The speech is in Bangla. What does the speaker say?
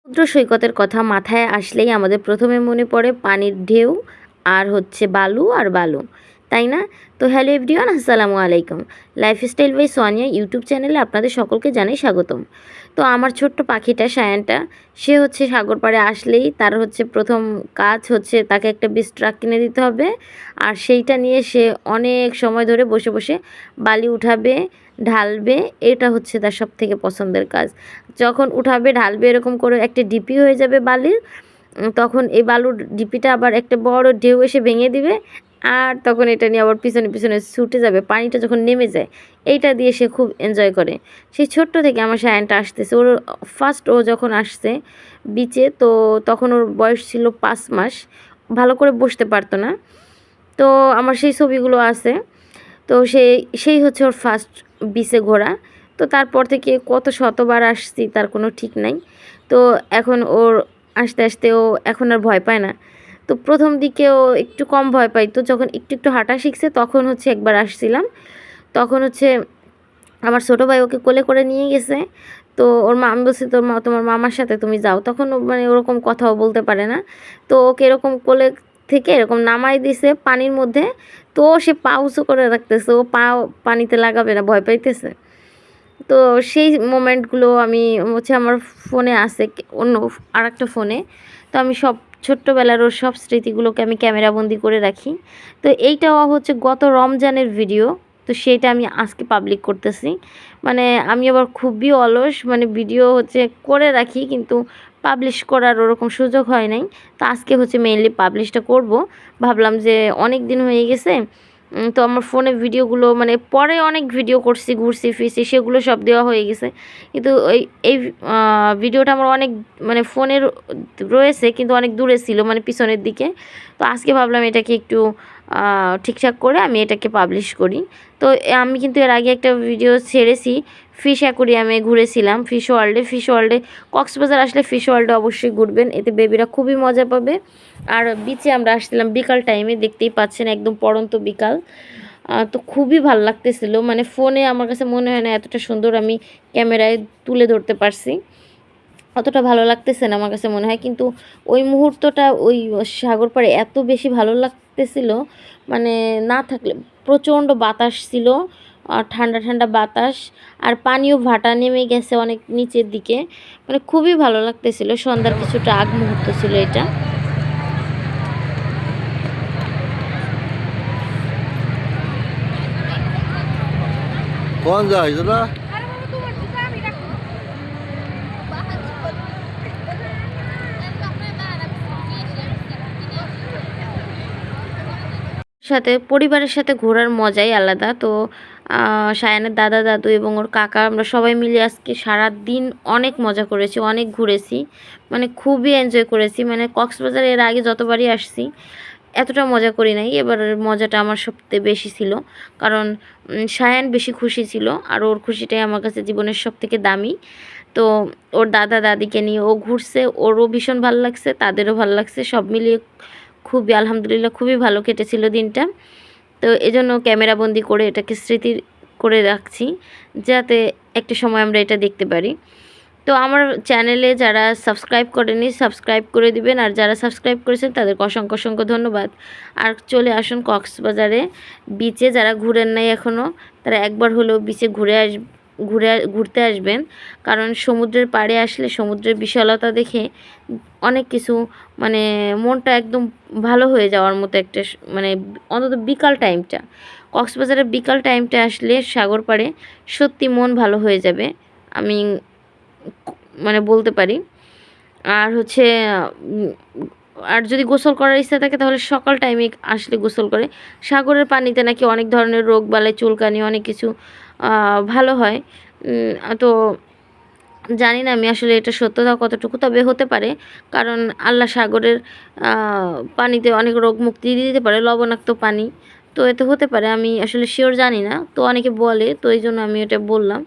সমুদ্র সৈকতের কথা মাথায় আসলেই আমাদের প্রথমে মনে পড়ে পানির ঢেউ আর হচ্ছে বালু আর বালু, তাই না? তো হ্যালো এভরিওয়ান, আসসালামু আলাইকুম। লাইফস্টাইল বাই সোনিয়া ইউটিউব চ্যানেলে আপনাদের সকলকে জানাই স্বাগতম। তো আমার ছোট্ট পাখিটা সায়ানটা, সে হচ্ছে সাগর পাড়ে আসলেই তার হচ্ছে প্রথম কাজ হচ্ছে তাকে একটা বিচ ট্রাক কিনে দিতে হবে। আর সেইটা নিয়ে সে অনেক সময় ধরে বসে বসে বালি উঠাবে, ঢালবে। এটা হচ্ছে তার সব থেকে পছন্দের কাজ। যখন উঠাবে ঢালবে এরকম করে একটা ডিপি হয়ে যাবে বালির, তখন এই বালুর ডিপিটা আবার একটা বড় ঢেউ এসে ভেঙে দিবে। আর তখন এটা নিয়ে আবার পিছনে পিছনে ছুটে যাবে, পানিটা যখন নেমে যায় এইটা দিয়ে সে খুব এনজয় করে। সেই ছোট্ট থেকে আমার সায়নটা আসতেছে। ওর ফার্স্ট ও যখন আসছে বিচে, তো তখন ওর বয়স ছিল 5 মাস। ভালো করে বসতে পারতো না। তো আমার সেই ছবিগুলো আছে। তো সেই হচ্ছে ওর ফার্স্ট বিচে ঘোরা। তো তারপর থেকে কত শতবার আসছি তার কোনো ঠিক নাই। তো এখন ওর আস্তে আস্তে ও এখন আর ভয় পায় না। তো প্রথম দিকে ও একটু কম ভয় পাইতো, যখন একটু একটু হাঁটা শিখছে তখন হচ্ছে একবার আসছিলাম। তখন হচ্ছে আমার ছোটো ভাই ওকে কোলে করে নিয়ে গেছে। তো ওর মা, আমি বলছি তোমার মামার সাথে তুমি যাও। তখন ও মানে ওরকম কথাও বলতে পারে না। তো ওকে এরকম কোলে থেকে এরকম নামাই দিছে পানির মধ্যে। তো সে পা উঁচু করে রাখতেছে, ও পা পানিতে লাগাবে না, ভয় পাইতেছে। তো সেই মোমেন্টগুলো আমি হচ্ছে আমার ফোনে আছে, অন্য আরেকটা ফোনে। তো আমি সব ছোট্টবেলার ওর সব স্মৃতিগুলোকে আমি ক্যামেরাবন্দি করে রাখি। তো এইটাও হচ্ছে গত রমজানের ভিডিও। তো সেইটা আমি আজকে পাবলিক করতেছি। মানে আমি আবার খুবই অলস, মানে ভিডিও হচ্ছে করে রাখি কিন্তু পাবলিশ করার ওরকম সুযোগ হয় নাই। তো আজকে হচ্ছে মেইনলি পাবলিশটা করব। ভাবলাম যে অনেক দিন হয়ে গেছে, তো আমার ফোনে ভিডিওগুলো মানে পরে অনেক ভিডিও করছি, ঘুরছি ফিরছি, সেগুলো সব দেওয়া হয়ে গেছে। কিন্তু এই ভিডিওটা আমার অনেক মানে ফোনের রয়েছে কিন্তু অনেক দূরে ছিল, মানে পিছনের দিকে। তো আজকে ভাবলাম এটাকে একটু ঠিকঠাক করে আমি এটাকে পাবলিশ করি। তো আমি কিন্তু এর আগে একটা ভিডিও ছেড়েছি, ফিশ অ্যাকুরিয়ামে ঘুরেছিলাম, ফিশ ওয়ার্ল্ডে কক্সবাজার আসলে ফিশ ওয়ার্ল্ডে অবশ্যই ঘুরবেন, এতে বেবিরা খুবই মজা পাবে। আর বিচে আমরা আসছিলাম বিকাল টাইমে, দেখতেই পাচ্ছেন একদম পড়ন্ত বিকাল। তো খুবই ভালো লাগতেছিল, মানে ফোনে আমার কাছে মনে হয় না এতটা সুন্দর আমি ক্যামেরায় তুলে ধরতে পারছি। অতটা ভালো লাগতেছে না আমার কাছে মনে হয়, কিন্তু ওই মুহূর্তটা ওই সাগর পাড়ে এত বেশি ভালো লাগতেছিল, মানে না থাকলে। প্রচণ্ড বাতাস ছিল, আর ঠান্ডা ঠান্ডা বাতাস, আর পানিও ভাটা নেমে গেছে অনেক নিচের দিকে। মানে খুবই ভালো লাগতেছিল। সন্ধ্যার কিছুটা আগ মুহূর্ত ছিল এটা। कौन যায় দাদা? সাথে পরিবারের সাথে ঘোরার মজাই আলাদা। তো সায়ানের দাদা দাদু এবং ওর কাকা আমরা সবাই মিলে আজকে সারা দিন অনেক মজা করেছি, অনেক ঘুরেছি, মানে খুবই এনজয় করেছি। মানে কক্সবাজার এর আগে যতবারই আসছি এতটা মজা করি নাই, এবারের মজাটা আমার সবথেকে বেশি ছিল। কারণ সায়ান বেশি খুশি ছিল, আর ওর খুশিটাই আমার কাছে জীবনের সবথেকে দামি। তো ওর দাদা দাদিকে নিয়ে ও ঘুরছে, ওরও ভীষণ ভালো লাগছে, তাদেরও ভালো লাগছে, সব মিলিয়ে খুবই আলহামদুলিল্লাহ খুবই ভালো কেটেছিল দিনটা। তো এজন্য ক্যামেরাবন্দি করে এটাকে স্মৃতি করে রাখছি, যাতে একটা সময় আমরা এটা দেখতে পারি। তো আমার চ্যানেলে যারা সাবস্ক্রাইব করেনি সাবস্ক্রাইব করে দিবেন, আর যারা সাবস্ক্রাইব করেছেন তাদেরকে অসংখ্য অসংখ্য ধন্যবাদ। আর চলে আসুন কক্সবাজারে বিচে, যারা ঘুরেন নাই এখনও তারা একবার হলেও বিচে ঘুরতে আসবেন। কারণ সমুদ্রের পাড়ে আসলে সমুদ্রের বিশালতা দেখে অনেক কিছু, মানে মনটা একদম ভালো হয়ে যাওয়ার মতো একটা মানে অন্তত বিকাল টাইমটা, কক্সবাজারের বিকাল টাইমটা আসলে সাগর পাড়ে সত্যি মন ভালো হয়ে যাবে, আমি মানে বলতে পারি। আর হচ্ছে উম, আর যদি গোসল করার ইচ্ছা থাকে তাহলে সকাল টাইমে আসলে গোসল করে। সাগরের পানিতে নাকি অনেক ধরনের রোগ বালাই, চুলকানি, অনেক কিছু ভালো হয়। তো জানি না আমি আসলে এটা সত্যতা কতটুকু, তবে হতে পারে। কারণ আল্লাহ সাগরের পানিতে অনেক রোগ মুক্তি দিতে পারে, লবণাক্ত পানি। তো এতে হতে পারে, আমি আসলে শিওর জানি না, তো অনেকে বলে, তো এই জন্য আমি এটা বললাম।